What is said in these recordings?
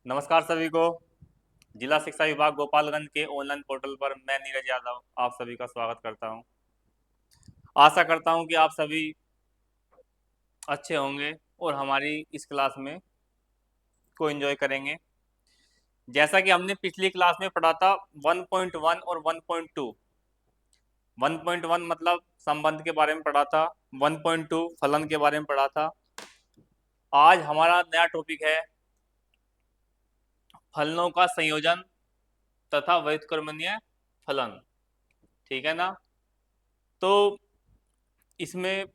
नमस्कार सभी को। जिला शिक्षा विभाग गोपालगंज के ऑनलाइन पोर्टल पर मैं नीरज यादव आप सभी का स्वागत करता हूं। आशा करता हूं कि आप सभी अच्छे होंगे और हमारी इस क्लास में को एंजॉय करेंगे। जैसा कि हमने पिछली क्लास में पढ़ा था 1.1 और 1.2। 1.1 मतलब संबंध के बारे में पढ़ा था, 1.2 फलन के बारे में पढ़ा था। आज हमारा नया टॉपिक है फलनों का संयोजन तथा व्युत्क्रमणीय फलन। ठीक है ना। तो इसमें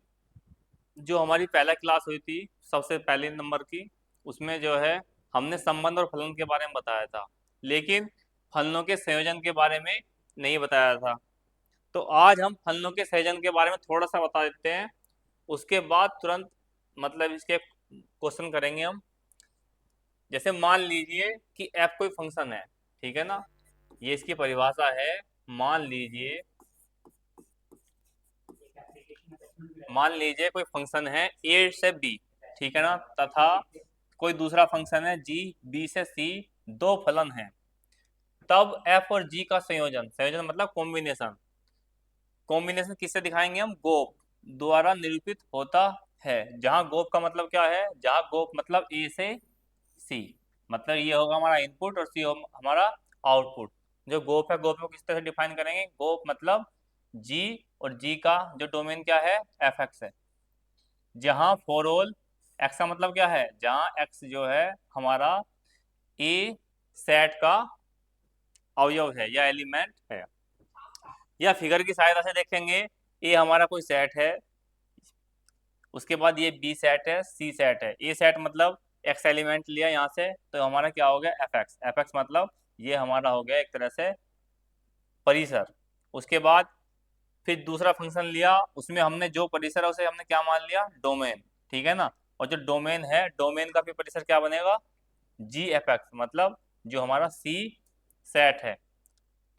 जो हमारी पहला क्लास हुई थी सबसे पहले नंबर की, उसमें जो है हमने संबंध और फलन के बारे में बताया था, लेकिन फलनों के संयोजन के बारे में नहीं बताया था। तो आज हम फलनों के संयोजन के बारे में थोड़ा सा बता देते हैं। उसके बाद तुरंत मतलब इसके क्वेश्चन करेंगे हम। जैसे मान लीजिए कि f कोई फंक्शन है, ठीक है ना। ये इसकी परिभाषा है। मान लीजिए मान लीजिए कोई फंक्शन है a से b, ठीक है ना, तथा कोई दूसरा फंक्शन है g b से c, दो फलन हैं। तब f और g का संयोजन, संयोजन मतलब कॉम्बिनेशन, कॉम्बिनेशन किससे दिखाएंगे हम? गोप द्वारा निरूपित होता है। जहां गोप का मतलब क्या है? जहां गोप मतलब a से c, मतलब ये होगा हमारा इनपुट और c होगा हमारा आउटपुट। जो गोप है, गोप को किस तरह से डिफाइन करेंगे? गोप मतलब g और g का जो डोमेन क्या है? fx है। जहां फॉर ऑल एक्स का मतलब क्या है? जहां एक्स जो है हमारा ए सेट का अवयव है या एलिमेंट है। या फिगर की सहायता से देखेंगे, ए हमारा कोई सेट है, उसके बाद ये बी सेट है, सी सेट है। ए सेट मतलब एक्स एलिमेंट लिया यहाँ से, तो हमारा क्या हो गया? F x. एफ एक्स मतलब ये हमारा हो गया एक तरह से परिसर। उसके बाद फिर दूसरा फंक्शन लिया, उसमें हमने जो परिसर है उसे हमने क्या मान लिया? डोमेन। ठीक है ना। और जो डोमेन है, डोमेन का भी परिसर क्या बनेगा? जी एफ एक्स, मतलब जो हमारा सी सेट है।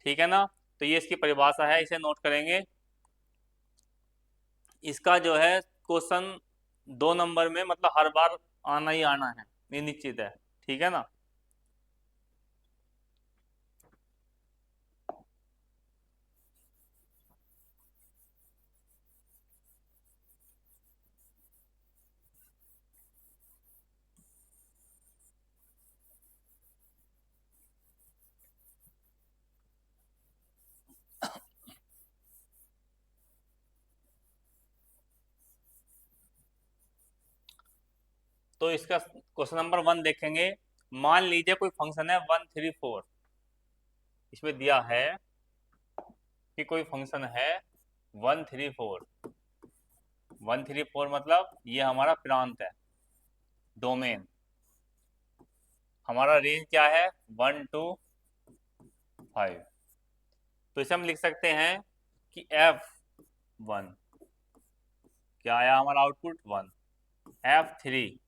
ठीक है ना। तो ये इसकी परिभाषा है, इसे नोट करेंगे। इसका जो है क्वेश्चन 2 नंबर में मतलब हर बार आना ही आना है, ये निश्चित है। ठीक है ना। तो इसका क्वेश्चन नंबर 1 देखेंगे। मान लीजिए कोई फंक्शन है 1 3 4। इसमें दिया है कि कोई फंक्शन है 1 3 4। 1 3 4 मतलब ये हमारा प्रांत है, डोमेन। हमारा रेंज क्या है? 1 2 5। तो इसे हम लिख सकते हैं कि F1 क्या आया हमारा आउटपुट? 1। F3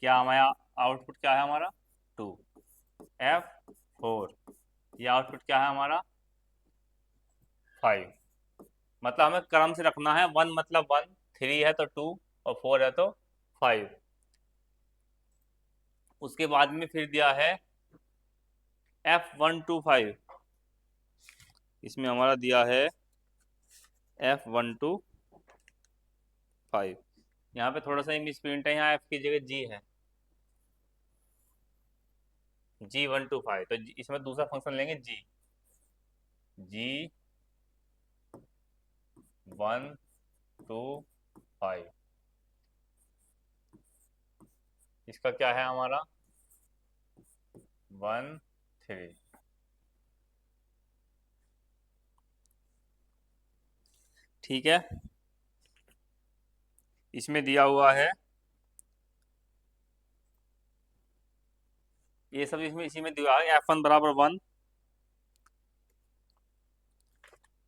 क्या हमारा आउटपुट क्या है हमारा? 2। F4 ये आउटपुट क्या है हमारा? 5। मतलब हमें क्रम से रखना है। 1 मतलब 1, 3 है तो 2 और 4 है तो 5। उसके बाद में फिर दिया है F1 2 5। इसमें हमारा दिया है F1 2 5। यहाँ पे थोड़ा सा मिसप्रिंट है, यहाँ F की जगह G है, G1 2 5। तो इसमें दूसरा फंक्शन लेंगे G1 2 5। इसका क्या है हमारा? 1 3। ठीक है। इसमें दिया हुआ है ये सब, इसमें इसी में दिया है F1 बराबर 1।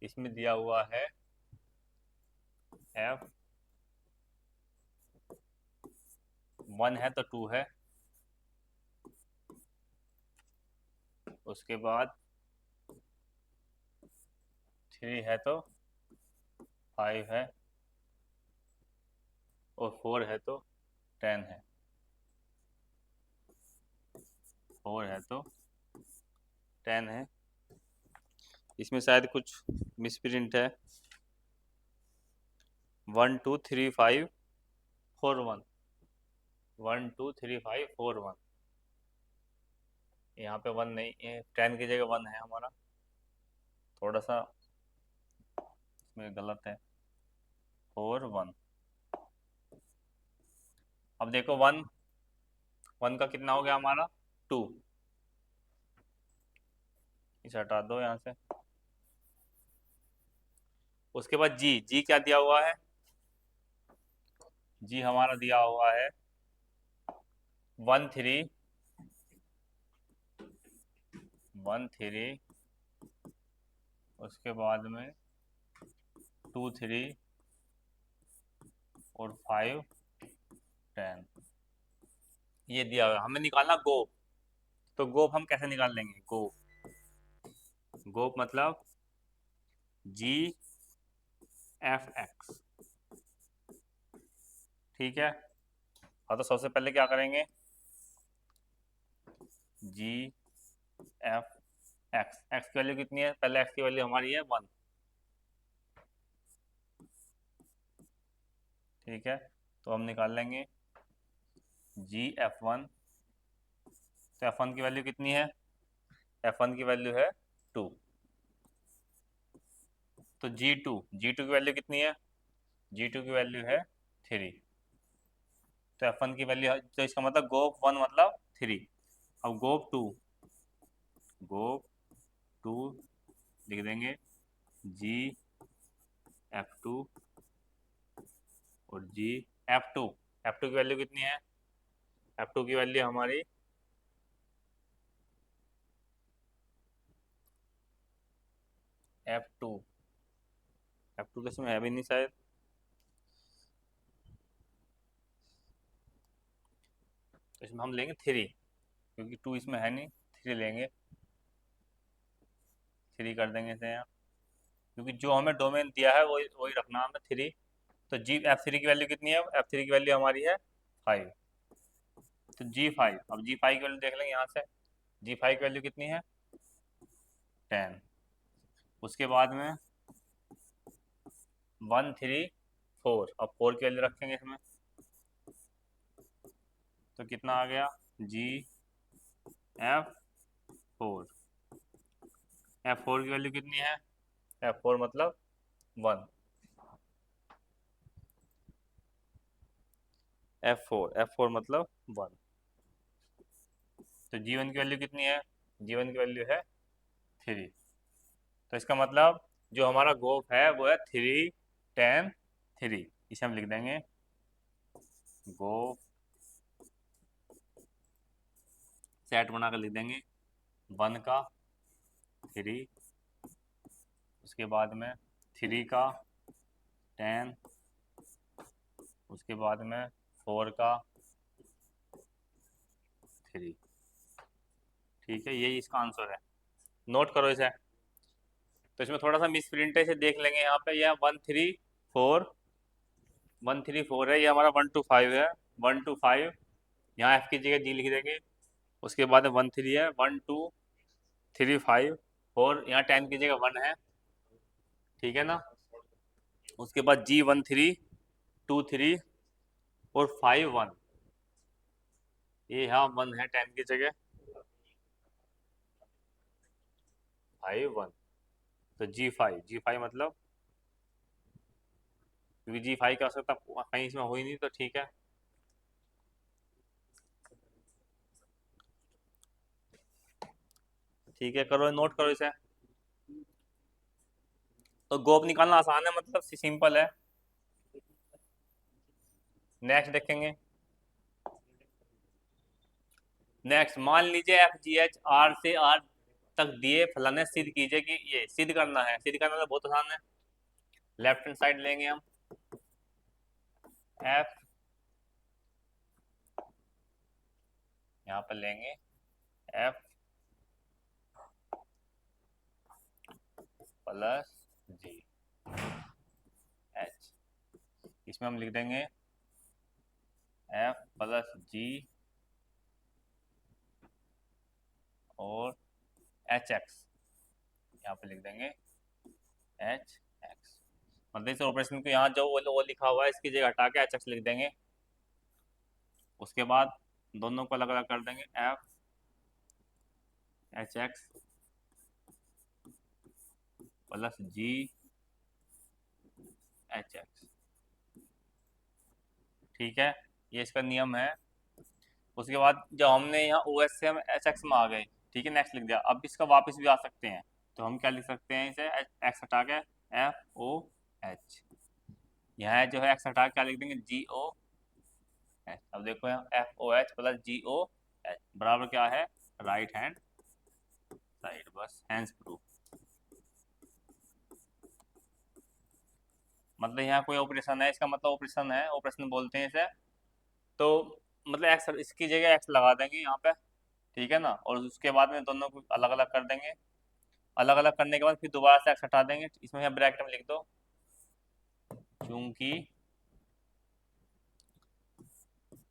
इसमें दिया हुआ है F1 है तो 2 है, उसके बाद 3 है तो 5 है, और 4 है तो 10 है। 4 है तो 10 है। इसमें शायद कुछ मिसप्रिंट है। 1 2 3 5 4 1, 1 2 3 5 4 1। यहाँ पे 1 नहीं है, 10 की जगह 1 है हमारा, थोड़ा सा इसमें गलत है। 4 1। अब देखो 1 1 का कितना हो गया हमारा 2, इसे हटा दो यहाँ से। उसके बाद जी, जी क्या दिया हुआ है? जी हमारा दिया हुआ है 1 3 1 3, उसके बाद में 2 3 और 5 10, ये दिया हुआ है। हमें निकालना गोप। तो गोप हम कैसे निकाल लेंगे? गोप, गोप मतलब जी एफ एक्स, ठीक है। हाँ तो सबसे पहले क्या करेंगे? जी एफ एक्स, एक्स की वैल्यू कितनी है? पहले एक्स की वैल्यू हमारी है 1, ठीक है। तो हम निकाल लेंगे जी एफ वन। तो एफ वन की वैल्यू कितनी है? एफ वन की वैल्यू है 2। तो जी टू, जी टू की वैल्यू कितनी है? जी टू की वैल्यू है 3। तो एफ वन की वैल्यू, तो इसका मतलब गोप वन मतलब 3। अब गोप टू, गोप टू लिख देंगे जी एफ टू और जी एफ टू। एफ टू की वैल्यू कितनी है? एफ टू की वैल्यू हमारी एफ टू, एफ टू किसमें है भी नहीं शायद। तो इसमें हम लेंगे 3, क्योंकि 2 इसमें है नहीं, 3 लेंगे। 3 कर देंगे इसे यहाँ, क्योंकि जो हमें डोमेन दिया है वही वही रखना हमें 3। तो जी एफ थ्री की वैल्यू कितनी है? एफ थ्री की वैल्यू हमारी है 5। तो जी फाइव, अब जी फाइव की वैल्यू देख लेंगे यहाँ से। जी फाइव की वैल्यू कितनी है? 10। उसके बाद में 1 3 4, अब 4 की वैल्यू रखेंगे इसमें। तो कितना आ गया? जी एफ फोर। एफ फोर की वैल्यू कितनी है? एफ फोर मतलब 1। एफ फोर मतलब 1। तो जी वन की वैल्यू कितनी है? जी वन की वैल्यू है 3। तो इसका मतलब जो हमारा गोप है वो है 3 10 3। इसे हम लिख देंगे गोप, सेट बना कर लिख देंगे 1 का 3, उसके बाद में 3 का 10, उसके बाद में 4 का 3। ठीक है, यही इसका आंसर है। नोट करो इसे। तो इसमें थोड़ा सा मिसप्रिंट है, इसे देख लेंगे। यहाँ पे यह 1 3 4, 1 3 4 है, ये हमारा 1 2 5 है। 1 2 5, यहाँ एफ की जगह जी लिख देंगे। उसके बाद 1 3 है, 1 2 3 5 4, यहाँ 10 की जगह 1 है, ठीक है ना। उसके बाद जी 1 3 2 3 और 5 1, ये यहाँ 1 है 10 की जगह, 5 1। तो जी फाइव मतलब, क्योंकि जी फाइव की आवश्यकता कहीं इसमें हुई नहीं, तो ठीक है। ठीक है, करो, नोट करो इसे। तो गोप निकालना आसान है, मतलब सिंपल है। नेक्स्ट देखेंगे। नेक्स्ट, मान लीजिए एफ जी एच आर से आर तक दिए फलन है, सिद्ध कीजिए कि, ये सिद्ध करना है। सिद्ध करना तो बहुत आसान है। लेफ्ट हैंड साइड लेंगे हम, एफ, यहाँ पर लेंगे एफ प्लस जी एच। इसमें हम लिख देंगे एफ प्लस जी और एच एक्स यहाँ पे लिख देंगे एच एक्स। मतलब इस ऑपरेशन को यहाँ जो वो लिखा हुआ है इसकी जगह हटा के एच एक्स लिख देंगे। उसके बाद दोनों को अलग अलग कर देंगे, एफ एच एक्स प्लस जी एच एक्स। ठीक है, ये इसका नियम है। उसके बाद जब हमने यहाँ ओ एस से हम एच एक्स में आ गए, ठीक है, नेक्स्ट लिख दिया। अब इसका वापस भी आ सकते हैं, तो हम क्या लिख सकते हैं इसे, एक्स हटा के एफ ओ एच। यहाँ जो है एक्स हटा के क्या लिख देंगे, जी ओ एच। अब देखो यहाँ एफ ओ एच प्लस जी ओ एच बराबर क्या है, राइट हैंड साइड। बस हैंड्स प्रूफ। मतलब यहाँ कोई ऑपरेशन है, इसका मतलब ऑपरेशन है, ऑपरेशन बोलते हैं इसे। तो मतलब एक्स, इसकी जगह एक्स लगा देंगे यहाँ पे, ठीक है ना, और उसके बाद में दोनों को अलग अलग कर देंगे। अलग अलग करने के बाद फिर दोबारा से एक्स हटा देंगे, इसमें यहाँ ब्रैकेट में लिख दो चूंकि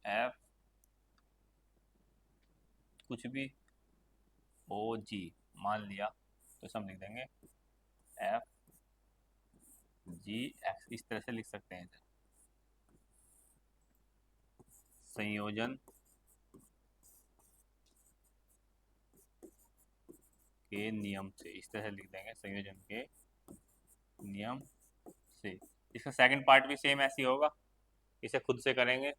एफ कुछ भी ओ जी मान लिया, तो इसे हम लिख देंगे एफ जी एक्स। इस तरह से लिख सकते हैं इसे, संयोजन के नियम से। इस तरह से लिख देंगे संयोजन के नियम से। इसका सेकंड पार्ट भी सेम ऐसे ही होगा, इसे खुद से करेंगे।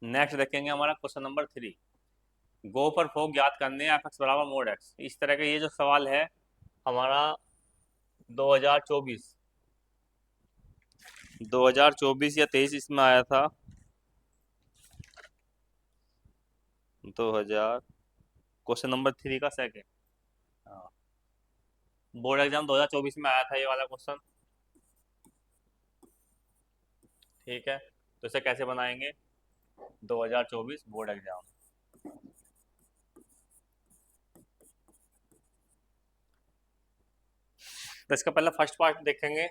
नेक्स्ट देखेंगे हमारा क्वेश्चन नंबर 3, गो पर फोक ज्ञात करने एफ एक्स बराबर मोड एक्स। इस तरह का ये जो सवाल है हमारा 2024 या 23 इसमें आया था। 2000 क्वेश्चन नंबर 3 का सेकंड, हाँ, बोर्ड एग्जाम 2024 में आया था ये वाला क्वेश्चन। ठीक है, तो इसे कैसे बनाएंगे, 2024 बोर्ड एग्जाम। तो इसका पहला फर्स्ट पार्ट देखेंगे।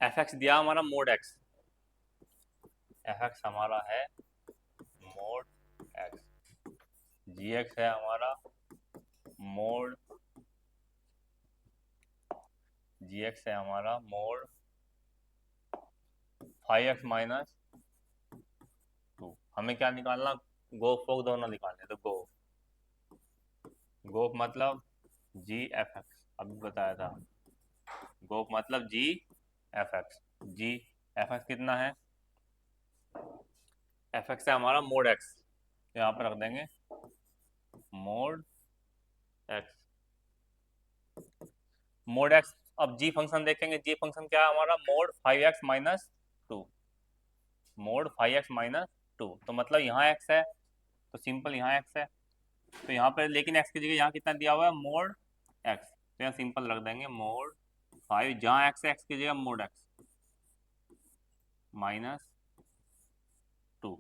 एफ एक्स दिया हमारा मोड एक्स, एफ एक्स हमारा है मोड एक्स, जी एक्स है हमारा मोड, जी एक्स है हमारा मोड 5x माइनस 2। हमें क्या निकालना, गो फोक दोनों निकालने। तो गो मतलब जी एफ एक्स, अभी बताया था। गो मतलब जी एफ एक्स, जी एफ एक्स कितना है, एफ एक्स है हमारा मोड एक्स, तो यहाँ पर रख देंगे मोड एक्स। मोड एक्स, अब जी फंक्शन देखेंगे, जी फंक्शन क्या है हमारा, mode 5x minus 2, mode 5x minus 2। तो मतलब यहाँ x है, तो सिंपल यहाँ x है, तो यहाँ पर लेकिन x की जगह यहाँ कितना दिया हुआ है, मोड x, तो यहाँ सिंपल रख देंगे मोड 5, जहाँ x है x की जगह मोड x माइनस 2,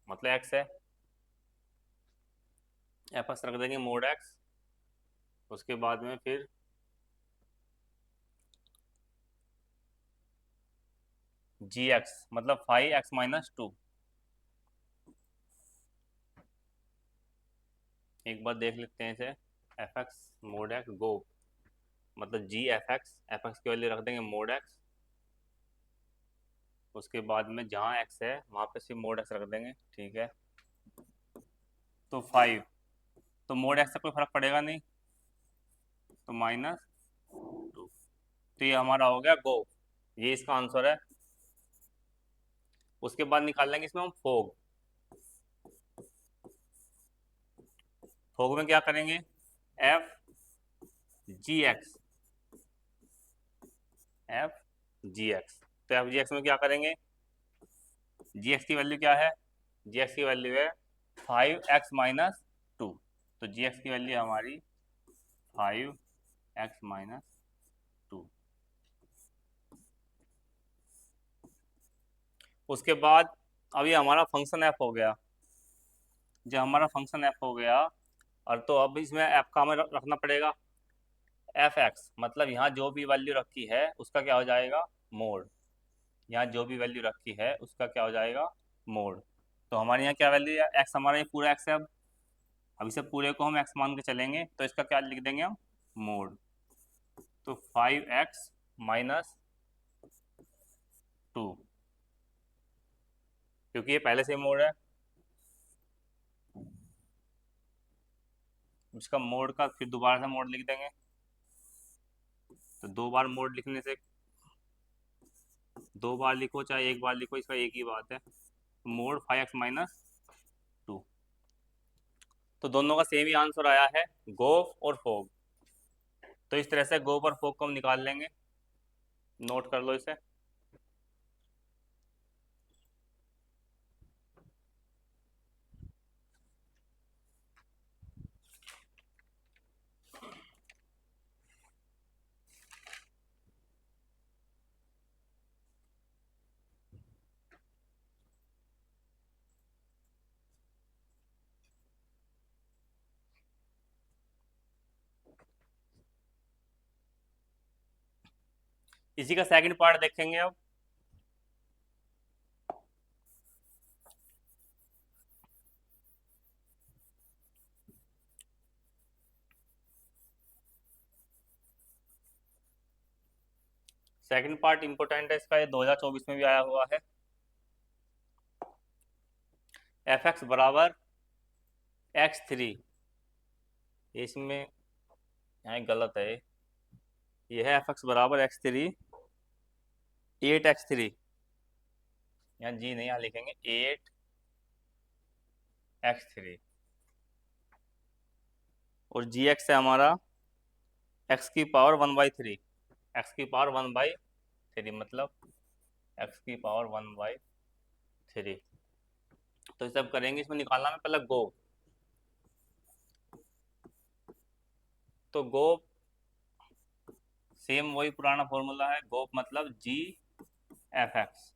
मतलब x है, एफ एक्स रख देंगे मोड x। उसके बाद में फिर जी एक्स मतलब 5x माइनस 2। एक बार देख लेते हैं इसे, एफ एक्स मोड एक्स गो मतलब जी एफ एक्स की वैल्यू रख देंगे मोड एक्स। उसके बाद में जहाँ एक्स है वहाँ पे सिर्फ मोड एक्स रख देंगे, ठीक है। तो 5, तो मोड एक्स से कोई फर्क पड़ेगा नहीं, तो माइनस 2। तो ये हमारा हो गया गो, ये इसका आंसर है। उसके बाद निकाल लेंगे इसमें हम फोग। फोग में क्या करेंगे, F G x, F G x. तो एफ जी एक्स में क्या करेंगे, जी एक्स की वैल्यू क्या है, जी एक्स की वैल्यू है 5x माइनस 2, तो जी एक्स की वैल्यू हमारी 5x माइनस 2। उसके बाद अब ये हमारा फंक्शन एफ हो गया, जब हमारा फंक्शन एफ हो गया, और तो अब इसमें एफ का हमें रखना पड़ेगा, एफ एक्स मतलब यहाँ जो भी वैल्यू रखी है उसका क्या हो जाएगा, मोड। यहाँ जो भी वैल्यू रखी है उसका क्या हो जाएगा, मोड। तो हमारे यहाँ क्या वैल्यू है, एक्स, हमारा ये पूरा एक्स है। अब इसे पूरे को हम एक्स मान के चलेंगे तो इसका क्या लिख देंगे हम, मोड। तो 5x-2, क्योंकि ये पहले से ही मोड है, इसका मोड का फिर दोबारा से मोड लिख देंगे। तो दो बार मोड लिखने से, दो बार लिखो चाहे एक बार लिखो, इसका एक ही बात है, मोड 5x-2। तो दोनों का सेम ही आंसर आया है, गोफ और फोग। तो इस तरह से गोफ और फोग को हम निकाल लेंगे, नोट कर लो इसे। इसी का सेकंड पार्ट देखेंगे अब। सेकंड पार्ट इंपॉर्टेंट है इसका, ये 2024 में भी आया हुआ है। एफ एक्स बराबर x3, इसमें यहाँ गलत है, ये है एफ एक्स बराबर x3, 8x3, यहाँ जी नहीं, यहाँ लिखेंगे 8x3, और जी एक्स है हमारा x की पावर 1/3, x की पावर 1/3 मतलब x की पावर 1/3। तो इसे अब करेंगे, इसमें निकालना है पहले गो। तो गो सेम वही पुराना फॉर्मूला है, गोप मतलब जी एफ एक्स।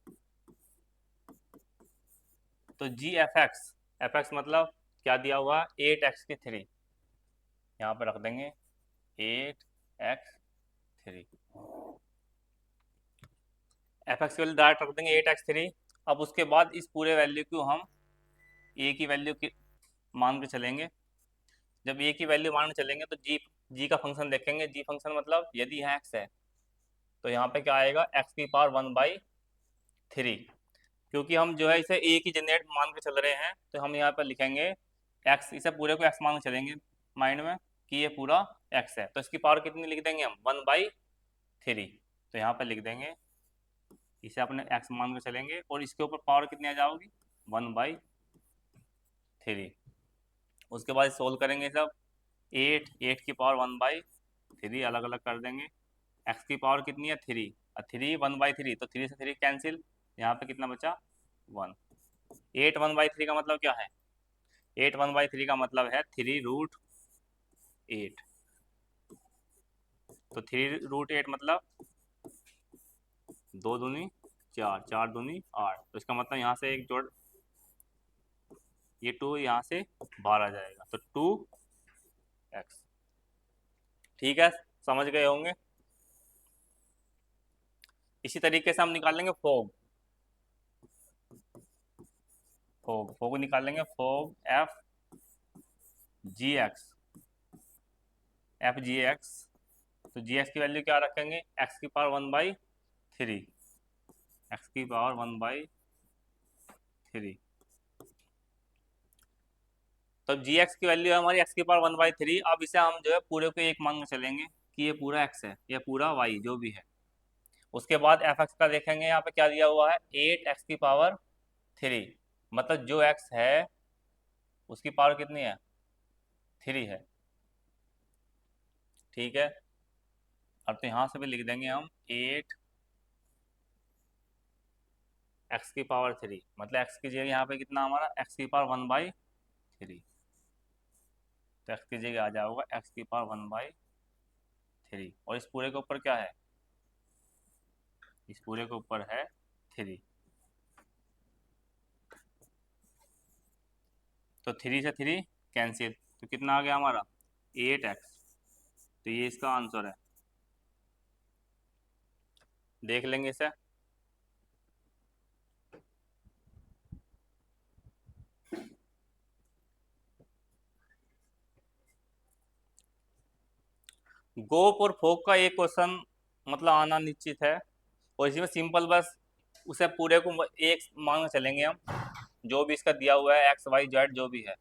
तो जी एफ एक्स मतलब क्या दिया हुआ, 8x3, यहाँ पे रख देंगे 8x3, एफ एक्स की वैल्यू डायरेक्ट रख देंगे 8x3। अब उसके बाद इस पूरे वैल्यू को हम ए की वैल्यू की मान के चलेंगे। जब ए की वैल्यू मान के चलेंगे तो जी का फंक्शन देखेंगे। जी फंक्शन मतलब यदि यहाँ एक्स है तो यहाँ पे क्या आएगा, एक्स की पावर 1/3। क्योंकि हम जो है इसे ए की जनरेट मान के चल रहे हैं तो हम यहाँ पर लिखेंगे एक्स, इसे पूरे को एक्स मान के चलेंगे माइंड में कि ये पूरा एक्स है, तो इसकी पावर कितनी लिख देंगे हम, 1/3। तो यहाँ पर लिख देंगे, इसे अपने एक्स मान के चलेंगे और इसके ऊपर पावर कितनी आ जाओगी, 1/3। उसके बाद सोल्व करेंगे सब, 8 की पावर 1/3 अलग अलग कर देंगे। एक्स की पावर कितनी है, 3, और 3 1/3, तो 3 से 3 कैंसिल, यहाँ पे कितना बचा, 1। 8 1/3 का मतलब क्या है, 8 1/3 का मतलब है 3√8। तो 3√8 मतलब 2 दूनी 4, 4 दूनी 8, तो इसका मतलब यहाँ से एक जोड़, ये 2 यहाँ से बाहर आ जाएगा, तो 2x। ठीक है, समझ गए होंगे। इसी तरीके से हम निकालेंगे फोग। फोग निकालेंगे, fog F G x, F G x. तो जी एक्स की वैल्यू क्या रखेंगे, एक्स की पावर 1/3, एक्स की पावर 1/3। तो जी एक्स की वैल्यू है हमारी एक्स की पावर 1/3। अब इसे हम जो है पूरे को एक मान के चलेंगे कि ये पूरा एक्स है, ये पूरा वाई जो भी है। उसके बाद एफ एक्स का देखेंगे, यहाँ पे क्या दिया हुआ है, 8x3, मतलब जो एक्स है उसकी पावर कितनी है, 3 है। ठीक है, अब तो यहाँ से भी लिख देंगे हम 8x3, मतलब एक्स की जगह यहाँ पे कितना हमारा, एक्स की पावर 1/3, तो एक्स की जगह आ जाओगा एक्स की पावर 1/3, और इस पूरे के ऊपर क्या है, इस पूरे के ऊपर है 3। तो 3 से 3 कैंसिल, तो कितना आ गया हमारा, 8x। तो ये इसका आंसर है, देख लेंगे इसे। गोप और फोक का एक क्वेश्चन मतलब आना निश्चित है, और इसमें सिंपल बस उसे पूरे को एक मान के चलेंगे हम, जो भी इसका दिया हुआ है एक्स वाई जेड जो भी है।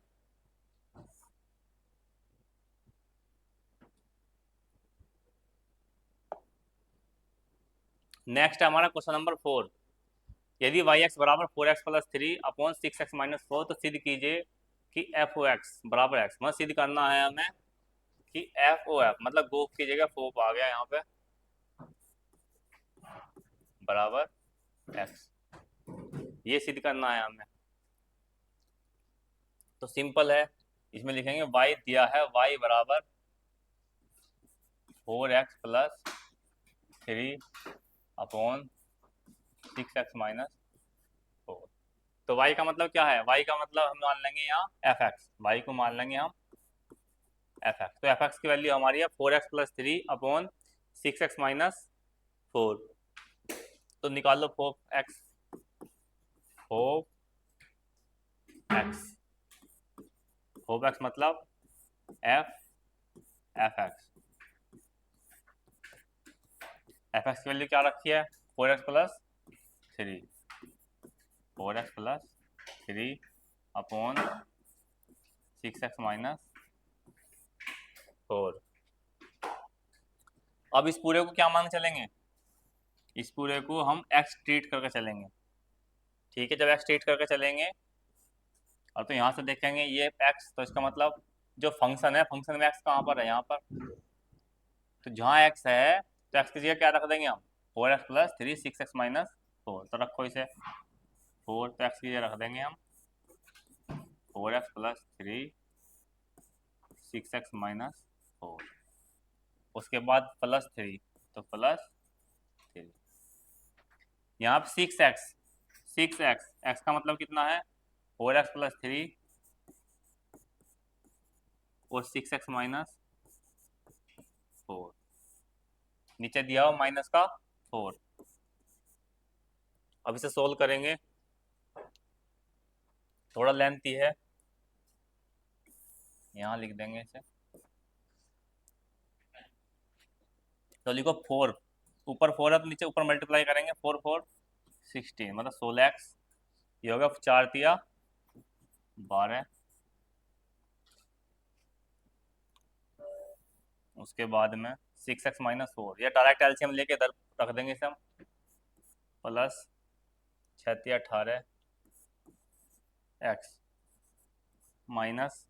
नेक्स्ट है हमारा क्वेश्चन नंबर 4। यदि वाई एक्स बराबर 4x+3 अपॉन 6x-4, तो सिद्ध कीजिए कि एफ ओ एक्स बराबर एक्स, मतलब सिद्ध करना है हमें कि एफ ओ एफ मतलब गोप की जगह फोप आ गया यहाँ पे, बराबर एक्स, ये सिद्ध करना है हमें। तो सिंपल है, इसमें लिखेंगे y दिया है, y बराबर 4x+3 अपॉन 6x-4। तो y का मतलब क्या है, y का मतलब हम मान लेंगे यहाँ fx, y को मान लेंगे हम fx। तो fx की वैल्यू हमारी है 4x+3 अपॉन 6x-4। तो निकाल लो 4x, 4x मतलब fx की वैल्यू क्या रखी है, 4x+3, 4x+3 अपॉन 6x-4। अब इस पूरे को क्या मान चलेंगे, इस पूरे को हम x ट्रीट करके चलेंगे। ठीक है, जब x ट्रीट करके चलेंगे और तो यहाँ से देखेंगे ये x, तो इसका मतलब जो फंक्शन है, फंक्शन में x कहाँ पर है, यहाँ पर। तो जहाँ x है तो x की जगह क्या रख देंगे हम, 4x+3 6x-4। तो रखो इसे 4, तो x की जगह रख देंगे हम 4x+3 6x-4, उसके बाद +3, तो +3, यहाँ पे 6x x का मतलब कितना है 4x+3 और 6x-4, नीचे दिया हो माइनस का 4। अब इसे सोल्व करेंगे, थोड़ा लेंथी है, यहाँ लिख देंगे इसे। तो लिखो 4, ऊपर 4 है तो नीचे ऊपर मल्टीप्लाई करेंगे, 4 4 16 मतलब 16x, ये होगा 4 तिया 12, उसके बाद में 6x-4, या डायरेक्ट एलसीएम लेके इधर रख देंगे इसे हम, प्लस 6 तिया 18 x माइनस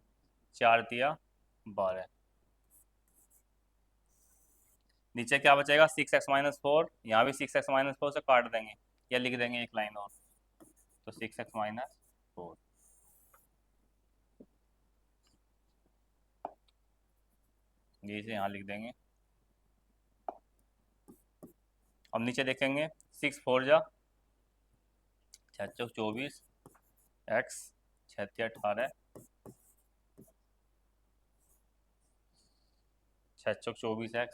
4 तिया 12, नीचे क्या बचेगा 6x-4, यहाँ भी 6x-4 से काट देंगे, या लिख देंगे एक लाइन और, तो 6x-4, ये इसे यहाँ लिख देंगे। अब नीचे देखेंगे 6 4 जा 6 चौक 24 x 6 तिया 18 6 चौक 24 x,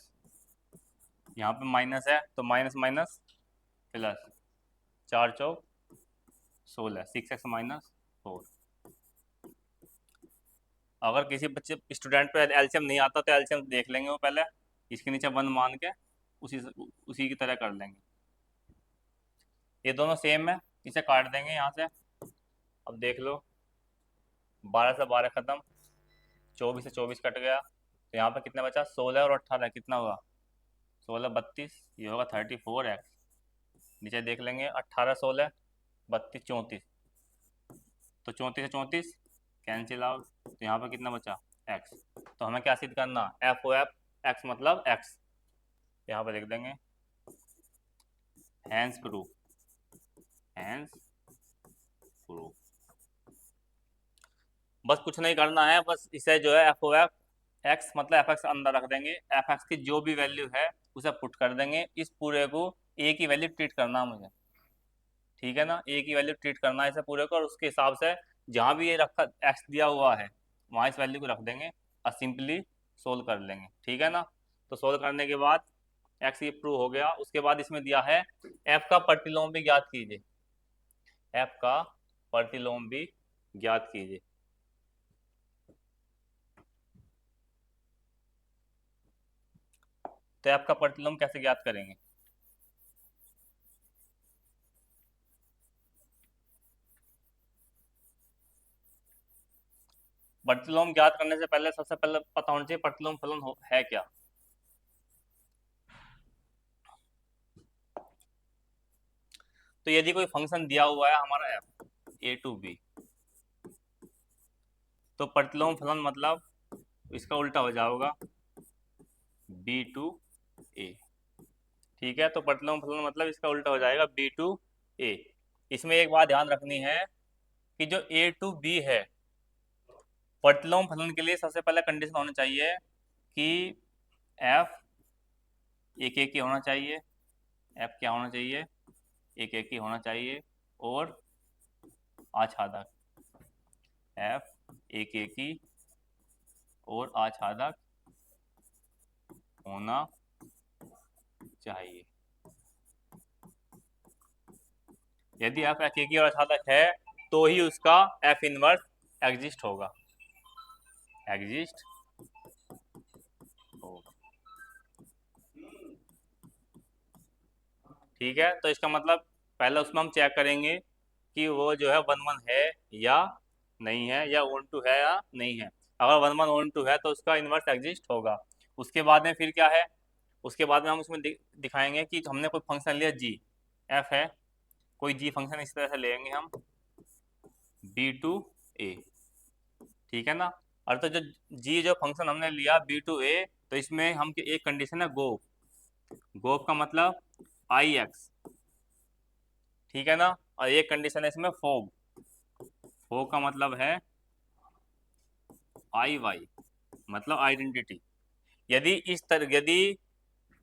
यहाँ पे माइनस है तो माइनस माइनस प्लस 4 चौक 16 6x-4। अगर किसी बच्चे स्टूडेंट पे एलसीएम नहीं आता तो एलसीएम देख लेंगे वो पहले, इसके नीचे 1 मान के उसी उसी की तरह कर लेंगे। ये दोनों सेम है, इसे काट देंगे यहाँ से। अब देख लो 12 से 12 खत्म, 24 से 24 कट गया, तो यहाँ पे कितना बचा 16 और 18 कितना हुआ 16 32, ये होगा 34x। नीचे देख लेंगे 18 16 32 34, तो 34 से 34 कैंसिल आउट, तो यहाँ पर कितना बचा x। तो हमें क्या सिद्ध करना, एफ ओ एफ x मतलब x, यहाँ पर लिख देंगे हैंस प्रूफ, हैंस प्रूफ। बस कुछ नहीं करना है, बस इसे जो है एफ ओ एफ एक्स मतलब एफ एक्स अंदर रख देंगे, एफ एक्स की जो भी वैल्यू है उसे पुट कर देंगे, इस पूरे को ए की वैल्यू ट्रीट करना है मुझे, ठीक है ना, ए की वैल्यू ट्रीट करना है इसे पूरे को, और उसके हिसाब से जहाँ भी ये रखा एक्स दिया हुआ है वहाँ इस वैल्यू को रख देंगे और सिंपली सोल्व कर लेंगे, ठीक है ना। तो सोल्व करने के बाद एक्स ये प्रूव हो गया। उसके बाद इसमें दिया है एफ का प्रतिलोम भी ज्ञात कीजिए, एफ का प्रतिलोम भी ज्ञात कीजिए। तो एफ का प्रतिलोम कैसे ज्ञात करेंगे? प्रतिलोम ज्ञात करने से पहले सबसे पहले पता होना चाहिए प्रतिलोम फलन है क्या। तो यदि कोई फंक्शन दिया हुआ है हमारा एफ ए टू बी, तो प्रतिलोम फलन मतलब इसका उल्टा हो जाएगा बी टू ए। ठीक है, तो प्रतिलोम फलन मतलब इसका उल्टा हो जाएगा बी टू ए। इसमें एक बात ध्यान रखनी है कि जो ए टू बी है, प्रतिलोम फलन के लिए सबसे पहले कंडीशन होना चाहिए कि एफ एक एक ही होना चाहिए, एफ क्या होना चाहिए, एक एक ही होना चाहिए, और आच्छादक, एफ एक एक ही और आच्छादक होना चाहिए। यदि एफ एक एक ही और आच्छादक है तो ही उसका एफ इनवर्स एग्जिस्ट होगा, एग्जिस्ट होगा। ठीक है, तो इसका मतलब पहले उसमें हम चेक करेंगे कि वो जो है वन वन है या नहीं है, या वन टू है या नहीं है। अगर वन वन वन टू है तो उसका इनवर्स एग्जिस्ट होगा। उसके बाद में फिर क्या है, उसके बाद में हम उसमें दिखाएंगे कि हमने कोई फंक्शन लिया जी, एफ है, कोई जी फंक्शन इस तरह से लेंगे हम बी टू ए। ठीक है ना। और तो जो जी जो फंक्शन हमने लिया बी टू ए, तो इसमें हम एक कंडीशन है गोफ, गोफ का मतलब आई एक्स। ठीक है ना। और एक कंडीशन है इसमें फोग, फोग का मतलब है आई वाई, मतलब आइडेंटिटी। यदि इस तरह यदि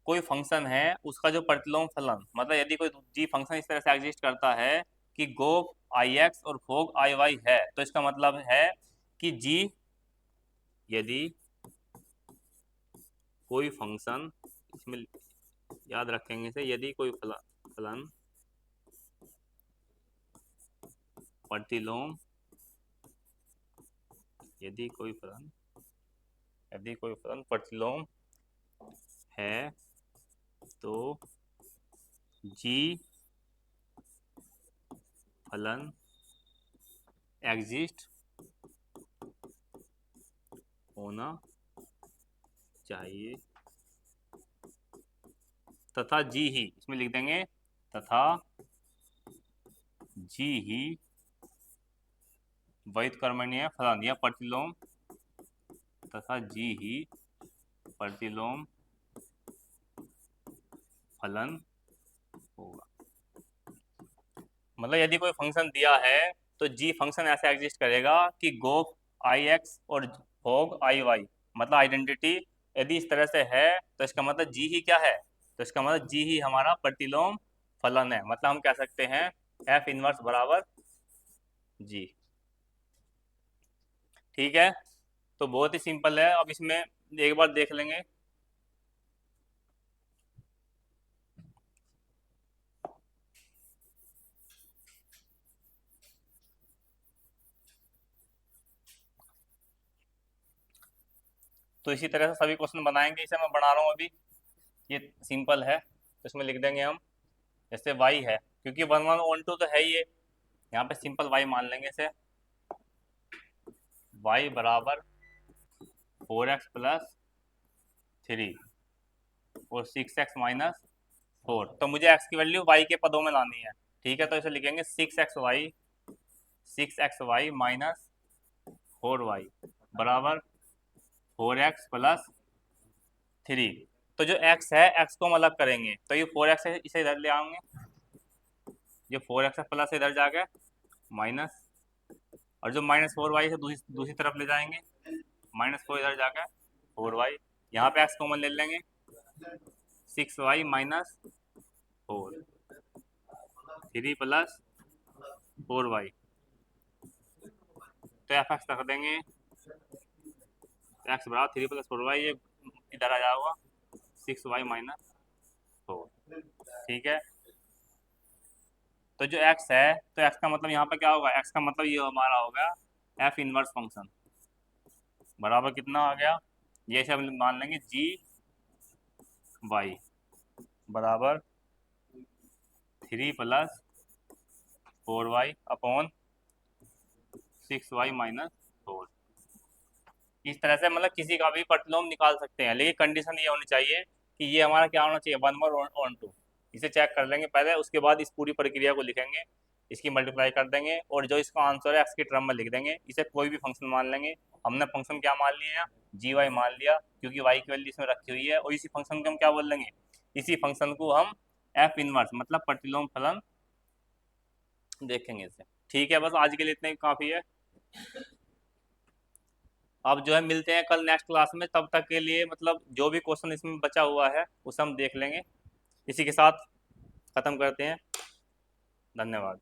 कोई फंक्शन है उसका जो प्रतिलोम फलन, मतलब यदि कोई जी फंक्शन इस तरह से एग्जिस्ट करता है कि गोफ आई एक्स और फोग आई वाई है, तो इसका मतलब है कि जी, यदि कोई फंक्शन, इसमें याद रखेंगे इसे, यदि कोई फलन प्रतिलोम, यदि कोई फलन प्रतिलोम है तो जी फलन एग्जिस्ट होना चाहिए, तथा जी ही, इसमें लिख देंगे तथा जी ही व्युत्क्रमणीय फलन या प्रतिलोम, तथा जी ही प्रतिलोम फलन होगा। मतलब यदि कोई फंक्शन दिया है तो जी फंक्शन ऐसे एग्जिस्ट करेगा कि गोफ आई एक्स और फोग आई वाई, मतलब आइडेंटिटी यदि इस तरह से है तो इसका मतलब जी ही क्या है, तो इसका मतलब जी ही हमारा प्रतिलोम फलन है। मतलब हम कह सकते हैं एफ इनवर्स बराबर जी। ठीक है, तो बहुत ही सिंपल है। अब इसमें एक बार देख लेंगे। तो इसी तरह से सभी क्वेश्चन बनाएंगे, इसे मैं बना रहा हूँ अभी, ये सिंपल है। तो इसमें लिख देंगे हम, जैसे y है, क्योंकि वन वन वन टू तो है ही, यहाँ पे सिंपल y मान लेंगे इसे, y बराबर 4x प्लस 3 और 6x माइनस 4। तो मुझे x की वैल्यू y के पदों में लानी है। ठीक है, तो इसे लिखेंगे 6xy माइनस 4y बराबर 4x प्लस 3। तो जो x है x को हम अलग करेंगे, तो ये 4x है, इसे इधर ले आएंगे, जो 4x है प्लस इधर जाकर माइनस, और जो माइनस 4y से दूसरी तरफ ले जाएंगे, माइनस 4 इधर जाकर 4y, यहाँ पे x कॉमन ले लेंगे, 6y माइनस 4, 3 प्लस 4y, तो एफ एक्स रख देंगे, एक्स बराबर 3 प्लस 4y, ये इधर आ जाएगा 6y माइनस 4। ठीक है, तो जो x है, तो x का मतलब यहाँ पे क्या होगा, x का मतलब ये हमारा होगा f इनवर्स फंक्शन बराबर कितना आ गया, ये से हम मान लेंगे जी वाई बराबर 3 + 4y अपॉन 6y माइनस 4। इस तरह से मतलब किसी का भी प्रतिलोम निकाल सकते हैं, लेकिन कंडीशन ये होनी चाहिए कि ये हमारा क्या होना चाहिए, 1/(1/2)। इसे चेक कर लेंगे पहले, उसके बाद इस पूरी प्रक्रिया को लिखेंगे, इसकी मल्टीप्लाई कर देंगे और जो इसका आंसर है एक्स की टर्म में लिख देंगे। इसे कोई भी फंक्शन मान लेंगे। हमने फंक्शन क्या मान लिया, जी वाई मान लिया, क्योंकि वाई की वैल्यू इसमें रखी हुई है, और इसी फंक्शन को हम क्या बोल लेंगे, इसी फंक्शन को हम एफ इनवर्स मतलब प्रतिलोम फलन देखेंगे इसे। ठीक है, बस आज के लिए इतना ही काफ़ी है। अब जो है मिलते हैं कल नेक्स्ट क्लास में, तब तक के लिए मतलब जो भी क्वेश्चन इसमें बचा हुआ है उसे हम देख लेंगे। इसी के साथ ख़त्म करते हैं। धन्यवाद।